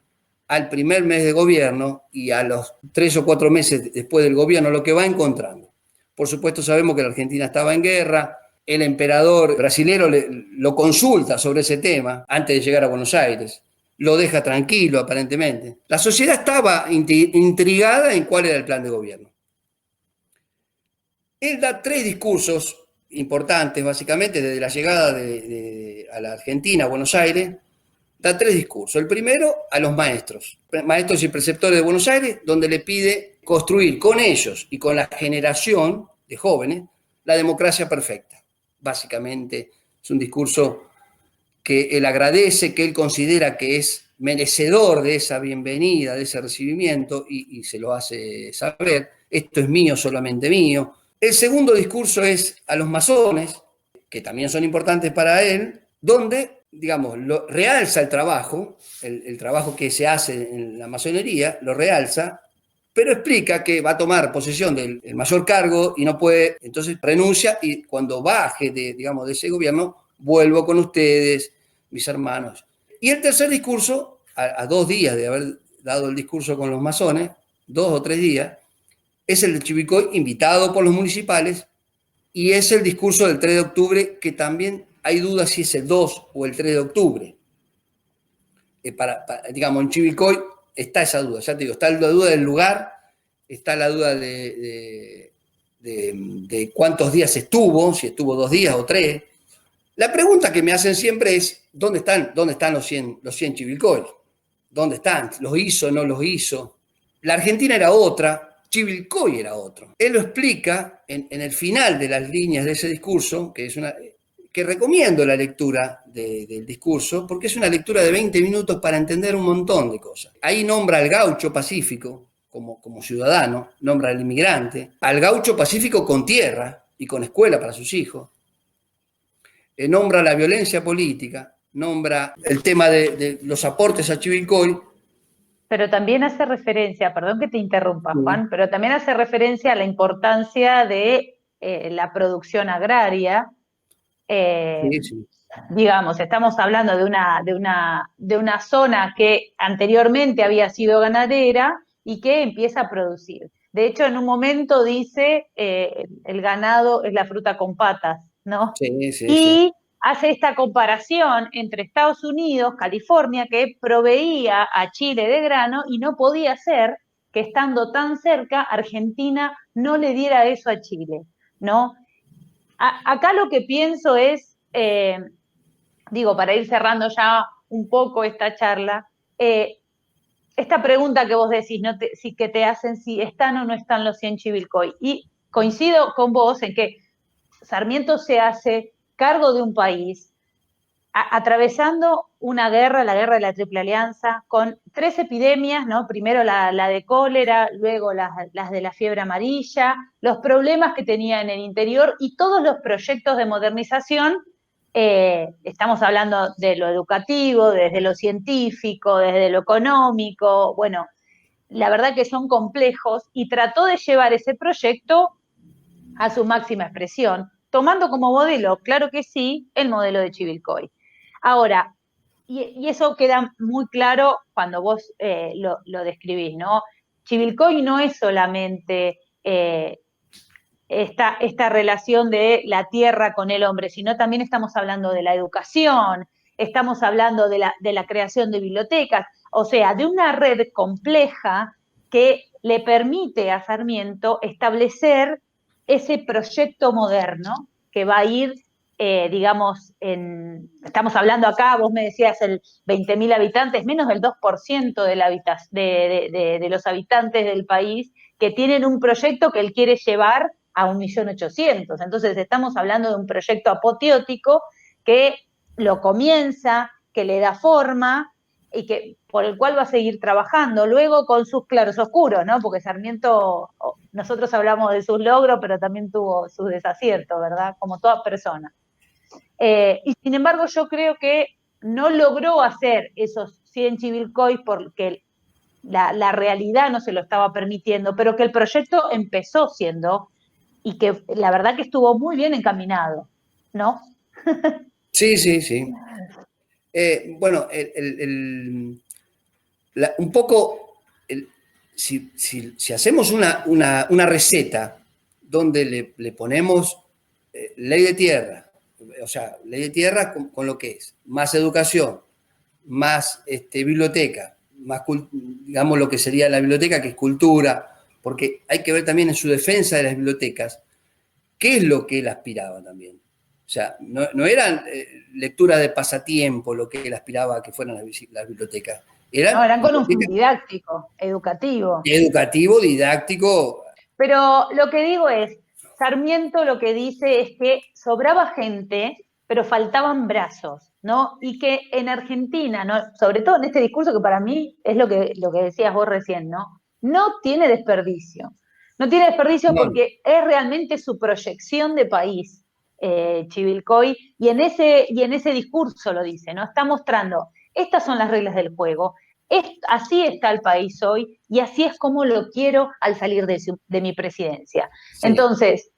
al primer mes de gobierno y a los 3 o 4 meses después del gobierno, lo que va encontrando. Por supuesto sabemos que la Argentina estaba en guerra, el emperador brasilero lo consulta sobre ese tema antes de llegar a Buenos Aires. Lo deja tranquilo, aparentemente. La sociedad estaba intrigada en cuál era el plan de gobierno. Él da 3 discursos importantes, básicamente, desde la llegada a la Argentina, a Buenos Aires, da 3 discursos. El primero a los maestros y preceptores de Buenos Aires, donde le pide construir con ellos y con la generación de jóvenes la democracia perfecta. Básicamente es un discurso que él agradece, que él considera que es merecedor de esa bienvenida, de ese recibimiento, y se lo hace saber. Esto es mío, solamente mío. El segundo discurso es a los masones, que también son importantes para él, donde, digamos, realza el trabajo, el trabajo que se hace en la masonería, lo realza, pero explica que va a tomar posesión del mayor cargo y no puede, entonces renuncia y cuando baje de ese gobierno, vuelvo con ustedes, mis hermanos. Y el tercer discurso, a 2 días de haber dado el discurso con los masones, 2 o 3 días, es el de Chivilcoy, invitado por los municipales, y es el discurso del 3 de octubre, que también hay dudas si es el 2 o el 3 de octubre. En Chivilcoy está esa duda, ya te digo, está la duda del lugar, está la duda de cuántos días estuvo, si estuvo 2 días o 3. La pregunta que me hacen siempre es, ¿dónde están los 100 Chivilcoy? ¿Dónde están? ¿Los hizo, no los hizo? La Argentina era otra, Chivilcoy era otro. Él lo explica en el final de las líneas de ese discurso, que recomiendo la lectura del discurso, porque es una lectura de 20 minutos para entender un montón de cosas. Ahí nombra al gaucho pacífico como ciudadano, nombra al inmigrante, al gaucho pacífico con tierra y con escuela para sus hijos, nombra la violencia política, nombra el tema de los aportes a Chivilcoy. Pero también hace referencia, perdón que te interrumpa, Juan, pero también hace referencia a la importancia de la producción agraria. Sí. Digamos, estamos hablando de una zona que anteriormente había sido ganadera y que empieza a producir. De hecho, en un momento dice, el ganado es la fruta con patas, ¿no? Y hace esta comparación entre Estados Unidos, California, que proveía a Chile de grano y no podía ser que estando tan cerca, Argentina no le diera eso a Chile, ¿no? Acá lo que pienso es, digo, para ir cerrando ya un poco esta charla, esta pregunta que vos decís, si que te hacen si están o no están los 100 Chivilcoy. Y coincido con vos en que Sarmiento se hace cargo de un país atravesando una guerra, la guerra de la Triple Alianza, con 3 epidemias, ¿no? Primero la de cólera, luego las de la fiebre amarilla, los problemas que tenía en el interior y todos los proyectos de modernización. Estamos hablando de lo educativo, desde lo científico, desde lo económico, bueno, la verdad que son complejos, y trató de llevar ese proyecto a su máxima expresión, tomando como modelo, claro que sí, el modelo de Chivilcoy. Ahora, y eso queda muy claro cuando vos lo describís, ¿no? Chivilcoy no es solamente esta relación de la tierra con el hombre, sino también estamos hablando de la educación, estamos hablando de la creación de bibliotecas, o sea, de una red compleja que le permite a Sarmiento establecer ese proyecto moderno que va a ir, digamos, estamos hablando acá, vos me decías el 20.000 habitantes, menos del 2% de los habitantes del país que tienen un proyecto que él quiere llevar a 1.800.000. Entonces estamos hablando de un proyecto apoteótico que lo comienza, que le da forma y que por el cual va a seguir trabajando, luego con sus clarososcuros, ¿no? Porque Sarmiento, nosotros hablamos de sus logros, pero también tuvo sus desaciertos, ¿verdad? Como toda persona. Y sin embargo, yo creo que no logró hacer esos 100 Chivilcoy porque la realidad no se lo estaba permitiendo, pero que el proyecto empezó siendo, y que la verdad que estuvo muy bien encaminado, ¿no? Sí. Bueno, un poco, si hacemos una receta donde le ponemos ley de tierra, o sea, ley de tierra con lo que es, más educación, más biblioteca, más, digamos, lo que sería la biblioteca, que es cultura, porque hay que ver también en su defensa de las bibliotecas qué es lo que él aspiraba también. O sea, no eran lecturas de pasatiempo lo que él aspiraba a que fueran las bibliotecas. Eran con un fin didáctico, educativo. Educativo, didáctico. Pero lo que digo es, Sarmiento lo que dice es que sobraba gente, pero faltaban brazos, ¿no? Y que en Argentina, ¿no? Sobre todo en este discurso que para mí es lo que decías vos recién, ¿no? No tiene desperdicio. No tiene desperdicio porque es realmente su proyección de país, Chivilcoy, y en ese discurso lo dice, ¿no? Está mostrando, estas son las reglas del juego, así está el país hoy y así es como lo quiero al salir de mi presidencia. Sí. Entonces,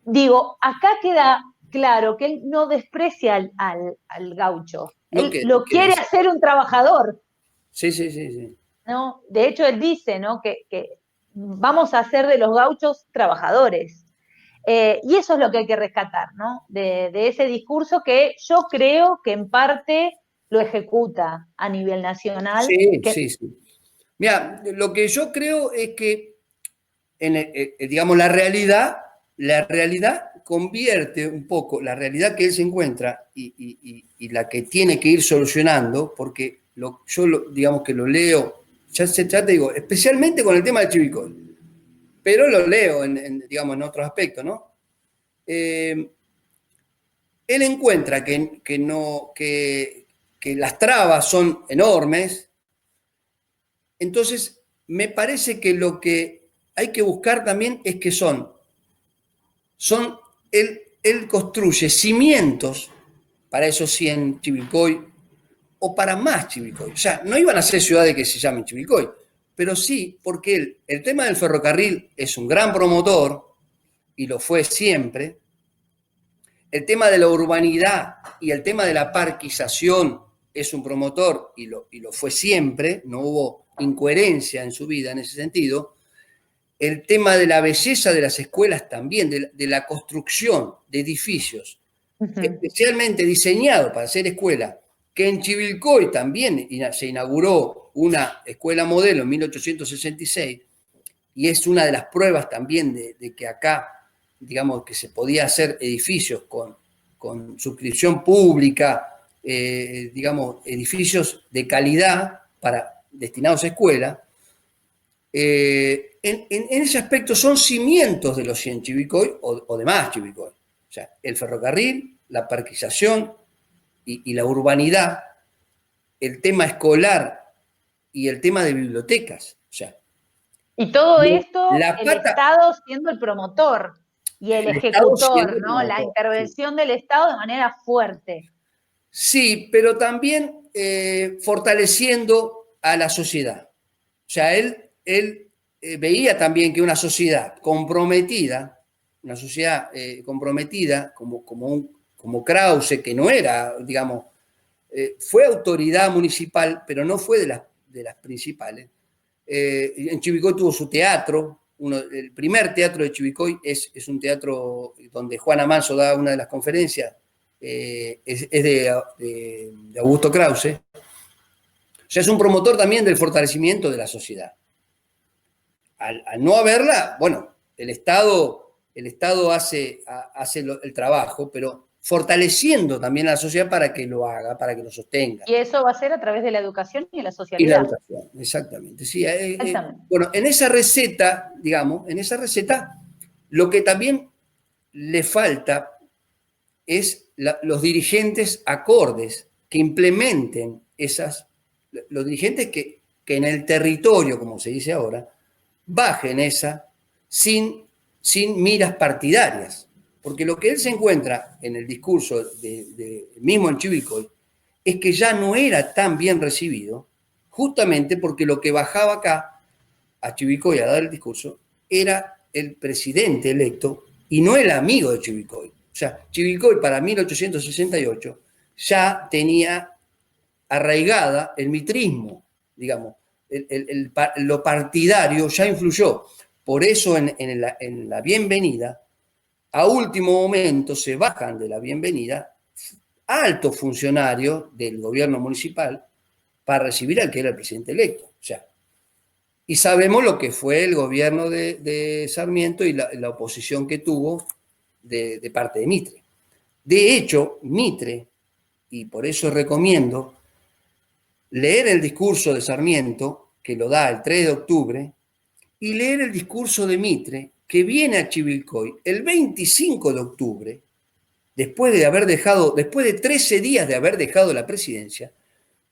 digo, acá queda claro que él no desprecia al gaucho, él lo quiere hacer un trabajador. Sí. ¿No? De hecho, él dice, ¿no? que vamos a hacer de los gauchos trabajadores. Y eso es lo que hay que rescatar, ¿no? De ese discurso que yo creo que en parte lo ejecuta a nivel nacional. Sí. Mira, lo que yo creo es que digamos, la realidad convierte un poco, la realidad que él se encuentra y la que tiene que ir solucionando, porque digamos que lo leo, ya te digo, especialmente con el tema del Chivilcoy, pero lo leo digamos, en otros aspectos, ¿no? Él encuentra que las trabas son enormes, entonces me parece que lo que hay que buscar también es que él construye cimientos para esos 100 Chivilcoy o para más Chivilcoy. O sea, no iban a ser ciudades que se llamen Chivilcoy, pero sí porque el tema del ferrocarril es un gran promotor y lo fue siempre. El tema de la urbanidad y el tema de la parquización es un promotor y lo fue siempre, no hubo incoherencia en su vida en ese sentido. El tema de la belleza de las escuelas también, de la construcción de edificios, especialmente diseñados para hacer escuela, que en Chivilcoy también se inauguró una escuela modelo en 1866, y es una de las pruebas también de que acá, digamos, que se podía hacer edificios con suscripción pública, digamos, edificios de calidad destinados a escuela. En ese aspecto son cimientos de los 100 Chivilcoy o de más Chivilcoy. O sea, el ferrocarril, la parquización y la urbanidad, el tema escolar y el tema de bibliotecas. O sea, y todo esto, el pata, Estado siendo el promotor y el ejecutor, ¿no? Promotor, la intervención del Estado de manera fuerte. Sí, pero también fortaleciendo a la sociedad. O sea, él veía también que una sociedad comprometida, como Krause, que no era, digamos, fue autoridad municipal, pero no fue de las principales. En Chivilcoy tuvo su teatro, el primer teatro de Chivilcoy es un teatro donde Juana Manso da una de las conferencias, es de Augusto Krause. O sea, es un promotor también del fortalecimiento de la sociedad. Al no haberla, bueno, el Estado hace el trabajo, pero fortaleciendo también a la sociedad para que lo haga, para que lo sostenga. Y eso va a ser a través de la educación y la socialidad. Y la educación, exactamente. Sí, bueno, en esa receta, digamos, lo que también le falta es los dirigentes acordes que implementen los dirigentes que en el territorio, como se dice ahora, bajen sin miras partidarias. Porque lo que él se encuentra en el discurso mismo en Chivilcoy es que ya no era tan bien recibido, justamente porque lo que bajaba acá a Chivilcoy a dar el discurso era el presidente electo y no el amigo de Chivilcoy. O sea, Chivilcoy para 1868 ya tenía arraigada el mitrismo, digamos, lo partidario ya influyó. Por eso en la bienvenida, a último momento se bajan de la bienvenida altos funcionarios del gobierno municipal para recibir al que era el presidente electo. O sea, y sabemos lo que fue el gobierno de Sarmiento y la oposición que tuvo de parte de Mitre. De hecho, Mitre, y por eso recomiendo leer el discurso de Sarmiento, que lo da el 3 de octubre, y leer el discurso de Mitre, que viene a Chivilcoy el 25 de octubre, después de 13 días de haber dejado la presidencia,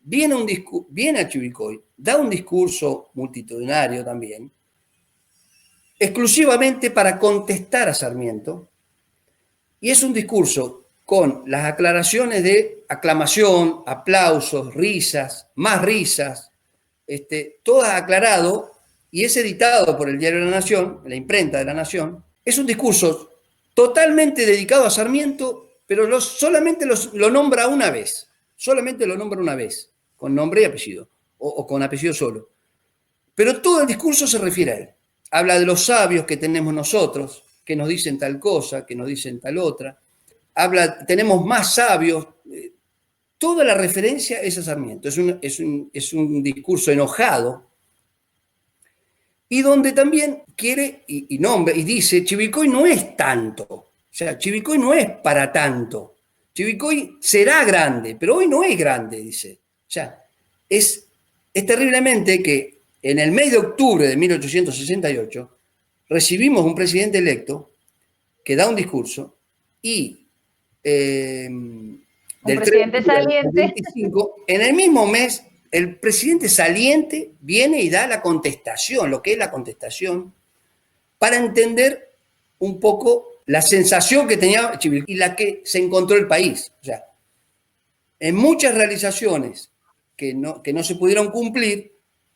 viene a Chivilcoy, da un discurso multitudinario también, exclusivamente para contestar a Sarmiento, y es un discurso con las aclaraciones de aclamación, aplausos, risas, más risas, todo aclarado, y es editado por el Diario de la Nación, la imprenta de la Nación. Es un discurso totalmente dedicado a Sarmiento, pero solamente lo nombra una vez, con nombre y apellido, o con apellido solo. Pero todo el discurso se refiere a él. Habla de los sabios que tenemos nosotros, que nos dicen tal cosa, que nos dicen tal otra. Tenemos más sabios. Toda la referencia es a Sarmiento. Es un discurso enojado. y donde también quiere y nombra y dice, Chivilcoy no es tanto, o sea, Chivilcoy no es para tanto, Chivilcoy será grande, pero hoy no es grande, dice. O sea, es terriblemente que en el mes de octubre de 1868 recibimos un presidente electo que da un discurso y Un del 3 de presidente octubre del saliente. 25, en el mismo mes, el presidente saliente viene y da la contestación, lo que es la contestación, para entender un poco la sensación que tenía Chivilcoy y la que se encontró el país. O sea, en muchas realizaciones que no se pudieron cumplir,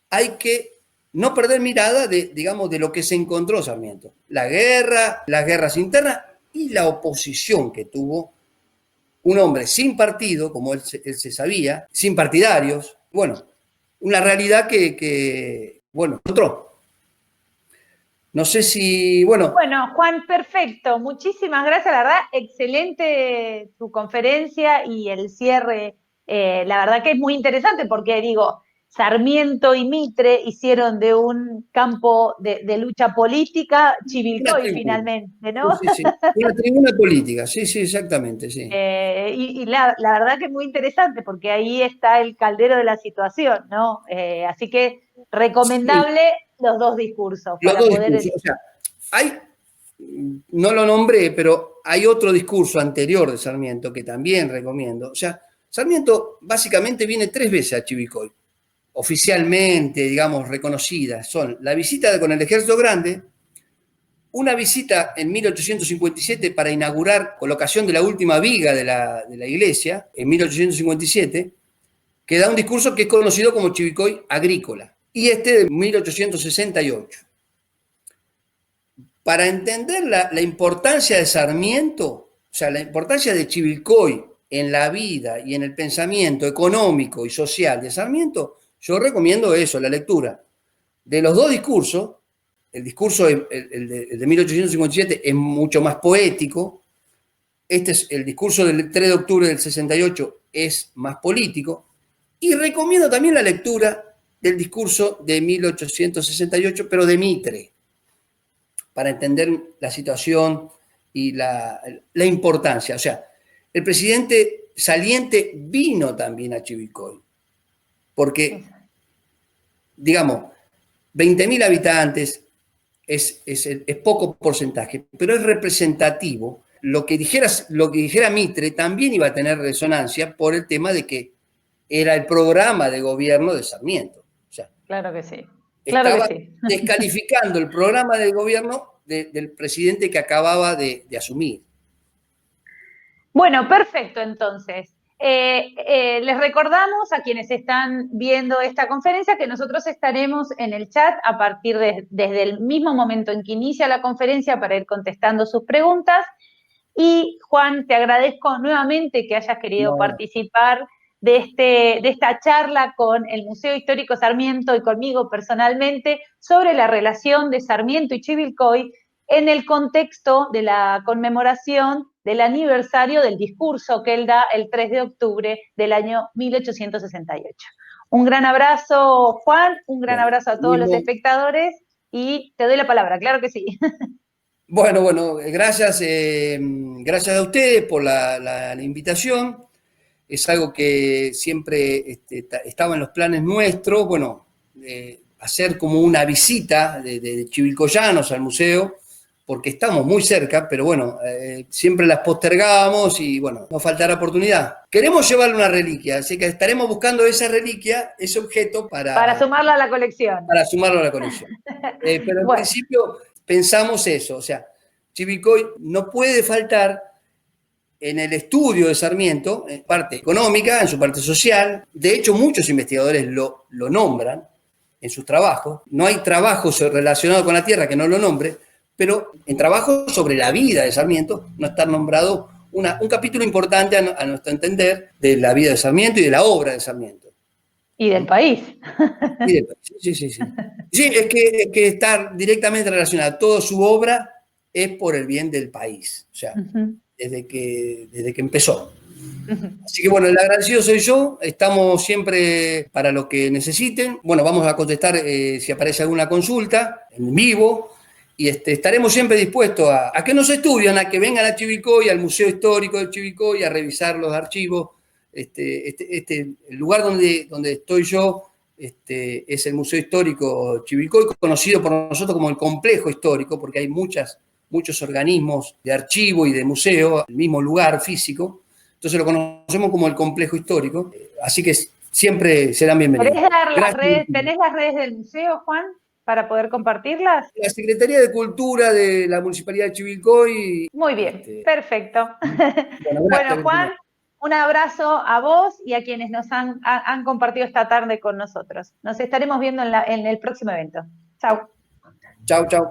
hay que no perder mirada de, digamos, de lo que se encontró Sarmiento. La guerra, las guerras internas y la oposición que tuvo un hombre sin partido, como él se sabía, sin partidarios. Bueno, una realidad bueno, otro. No sé si, bueno. Bueno, Juan, perfecto. Muchísimas gracias. La verdad, excelente tu conferencia y el cierre. La verdad que es muy interesante porque, digo, Sarmiento y Mitre hicieron de un campo de lucha política Una Chivilcoy tribuna. finalmente, Sí, ¿no? sí, sí. Una tribuna política, sí, sí, exactamente, sí. Y la verdad que es muy interesante porque ahí está el caldero de la situación, ¿no? Así que Sí, recomendable los dos discursos los para dos poder... discursos. O sea, hay, no lo nombré, pero hay otro discurso anterior de Sarmiento que también recomiendo. O sea, Sarmiento básicamente viene 3 veces a Chivilcoy, oficialmente, digamos, reconocidas. Son la visita con el Ejército Grande, una visita en 1857 para inaugurar colocación de la última viga de la iglesia, en 1857, que da un discurso que es conocido como Chivilcoy agrícola, y este de 1868. Para entender la importancia de Sarmiento, o sea, la importancia de Chivilcoy en la vida y en el pensamiento económico y social de Sarmiento, yo recomiendo eso, la lectura de los dos discursos. El discurso, el de 1857, es mucho más poético. Este es el discurso del 3 de octubre del 68, es más político. Y recomiendo también la lectura del discurso de 1868, pero de Mitre, para entender la situación y la importancia. O sea, el presidente saliente vino también a Chivilcoy, porque, digamos, 20.000 habitantes es poco porcentaje, pero es representativo. Lo que dijera Mitre también iba a tener resonancia por el tema de que era el programa de gobierno de Sarmiento. O sea, Claro que sí, claro que estaba sí. descalificando el programa de gobierno del presidente que acababa de asumir. Bueno, perfecto, entonces. Les recordamos a quienes están viendo esta conferencia que nosotros estaremos en el chat a partir desde el mismo momento en que inicia la conferencia para ir contestando sus preguntas. Y Juan, te agradezco nuevamente que hayas querido No, participar de esta charla con el Museo Histórico Sarmiento y conmigo personalmente sobre la relación de Sarmiento y Chivilcoy en el contexto de la conmemoración del aniversario del discurso que él da el 3 de octubre del año 1868. Un gran abrazo, Juan, un gran bueno, abrazo a todos los mismo. espectadores y te doy la palabra, claro que sí. Bueno, gracias, gracias a ustedes por la invitación. Es algo que siempre estaba en los planes nuestros, bueno, hacer como una visita de chivilcoyanos al museo, porque estamos muy cerca, pero bueno, siempre las postergábamos y bueno, nos faltará oportunidad. Queremos llevarle una reliquia, así que estaremos buscando esa reliquia, ese objeto Para sumarla a la colección. para sumarlo a la colección. Pero en Bueno, principio pensamos eso, o sea, Chivilcoy no puede faltar en el estudio de Sarmiento, en parte económica, en su parte social. De hecho, muchos investigadores lo nombran en sus trabajos. No hay trabajo relacionado con la tierra que no lo nombre, pero en trabajos sobre la vida de Sarmiento no está nombrado un capítulo importante a nuestro entender de la vida de Sarmiento y de la obra de Sarmiento. y del país. Sí, sí, sí. Sí, es que está directamente relacionada. Toda su obra es por el bien del país. O sea, desde que empezó. Así que bueno, el agradecido soy yo, estamos siempre para lo que necesiten. Bueno, vamos a contestar si aparece alguna consulta en vivo y estaremos siempre dispuestos a que nos estudien, a que vengan a Chivilcoy, al Museo Histórico de Chivilcoy, a revisar los archivos. El lugar donde estoy yo es el Museo Histórico Chivilcoy, conocido por nosotros como el complejo histórico, porque hay muchos organismos de archivo y de museo en el mismo lugar físico. Entonces lo conocemos como el complejo histórico, así que siempre serán bienvenidos. ¿Querés dar las Gracias. redes, tenés las redes del museo, Juan, para poder compartirlas? La Secretaría de Cultura de la Municipalidad de Chivilcoy. Muy bien, perfecto. Bueno, Bueno, gracias. Juan, un abrazo a vos y a quienes nos han compartido esta tarde con nosotros. Nos estaremos viendo en el próximo evento. Chau. Chau, chau.